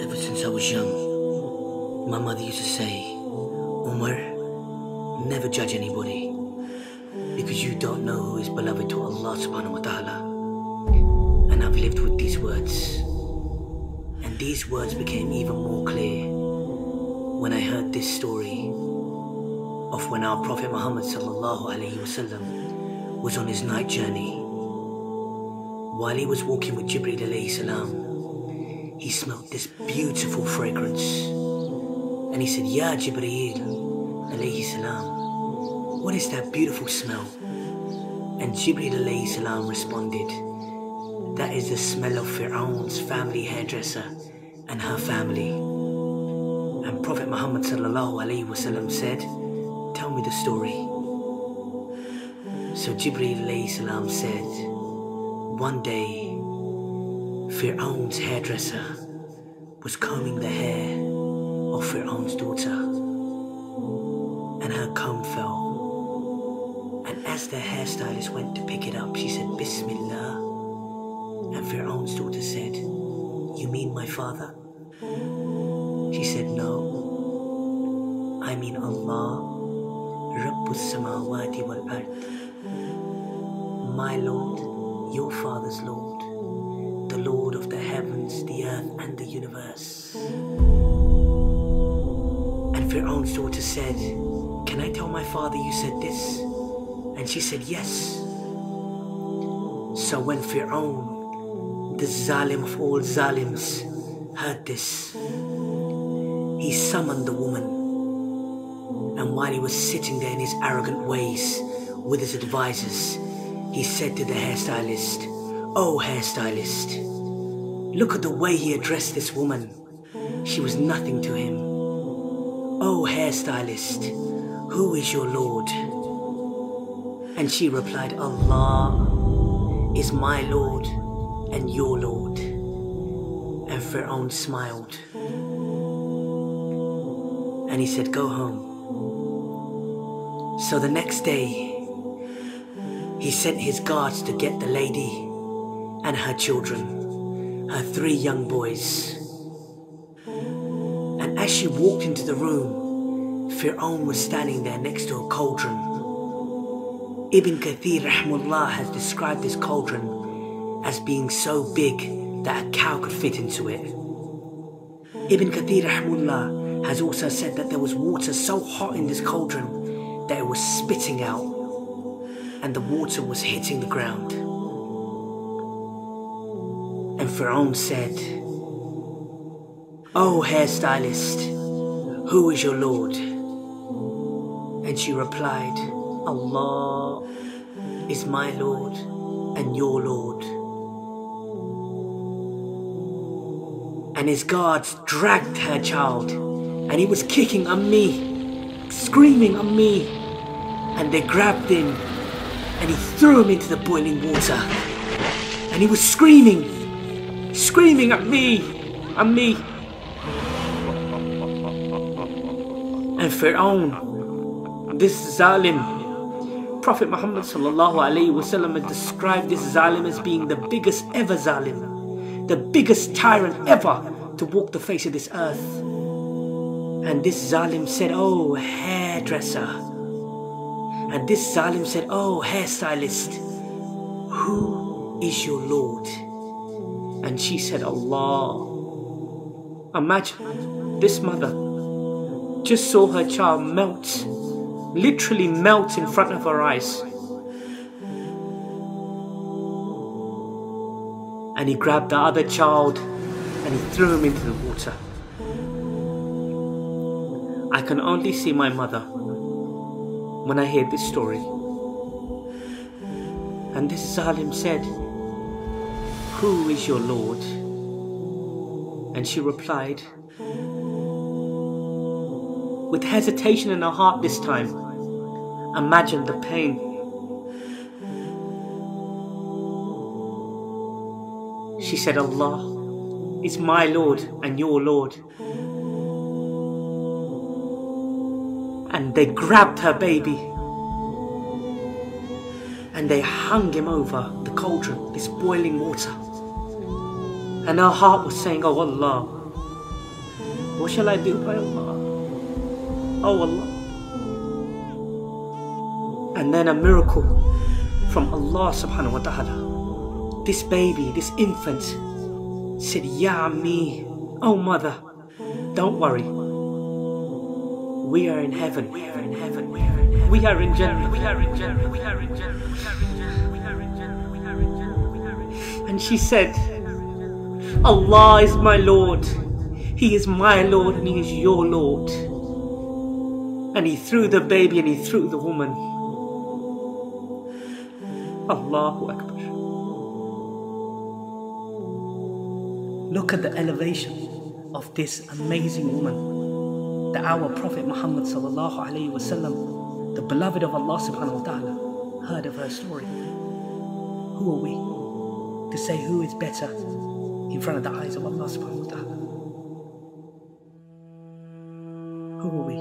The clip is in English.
Ever since I was young, my mother used to say, Umar, never judge anybody, because you don't know who is beloved to Allah subhanahu wa ta'ala. And I've lived with these words. And these words became even more clear when I heard this story of when our Prophet Muhammad sallallahu alaihi wasallam was on his night journey. While he was walking with Jibreel alayhi salam, he smelled this beautiful fragrance. And he said, Ya Jibreel alayhi salam, what is that beautiful smell? And Jibreel alayhi salam responded, that is the smell of Faraoni's family hairdresser and her family. And Prophet Muhammad sallallahu alaihi wasallam said, tell me the story. So Jibreel alayhi salam said, one day Faraoni's hairdresser was combing the hair of Faraoni's daughter, and her comb fell. And as the hairstylist went to pick it up, she said, Bismillah. And Faraoni's daughter said, you mean my father? She said, no, I mean Allah, Rabbus Samawati wal Ard, my Lord, your father's Lord, the Lord of the heavens, the earth and the universe. And Faraoni's daughter said, can I tell my father you said this? And she said, yes. So when Faraon, the Zalim of all Zalims, heard this, he summoned the woman. And while he was sitting there in his arrogant ways with his advisors, he said to the hairstylist, oh hairstylist, look at the way he addressed this woman. She was nothing to him. Oh hairstylist, who is your Lord? And she replied, Allah is my Lord and your Lord. And Faraon smiled. And he said, go home. So the next day, he sent his guards to get the lady and her children, her 3 young boys. And as she walked into the room, Faraon was standing there next to a cauldron. Ibn Kathir rahmullah has described this cauldron as being so big that a cow could fit into it. Ibn Kathir rahmullah has also said that there was water so hot in this cauldron that it was spitting out, and the water was hitting the ground. And Faraon said, oh hairstylist, who is your Lord? And she replied, Allah is my Lord and your Lord. And his guards dragged her child, and he was kicking on me, screaming on me, and they grabbed him and he threw him into the boiling water, and he was screaming at me. And Faraon, this Zalim, Prophet Muhammad sallallahu alaihi wasallam has described this Zalim as being the biggest ever Zalim, the biggest tyrant ever to walk the face of this earth. And this Zalim said, oh hairdresser. And this Zalim said, oh hairstylist, who is your Lord? And she said, Allah. Imagine, this mother just saw her child melt, literally melt in front of her eyes. And he grabbed the other child and he threw him into the water. I can only see my mother when I hear this story. And this Zalim said, who is your Lord? And she replied, with hesitation in her heart this time, imagine the pain. She said, Allah is my Lord and your Lord. And they grabbed her baby and they hung him over the cauldron, this boiling water. And her heart was saying, oh Allah, What shall I do by Allah? Oh Allah. And then a miracle from Allah subhanahu wa ta'ala. This baby, this infant said, Ya Ammi, oh mother, don't worry. We are in heaven. We are in heaven. We are in heaven. We are in Jannah. We are in Jannah. We are in Jannah. We are in Jannah. We are in Jannah. We are in Jannah. We are in Jannah. And she said, Allah is my Lord. He is my Lord and He is your Lord. And He threw the baby and He threw the woman. Allahu Akbar. Look at the elevation of this amazing woman, that our Prophet Muhammad sallallahu alaihi wasallam, the beloved of Allah subhanahu wa ta'ala, heard of her story. Who are we to say who is better in front of the eyes of Allah subhanahu wa ta'ala? Who are we?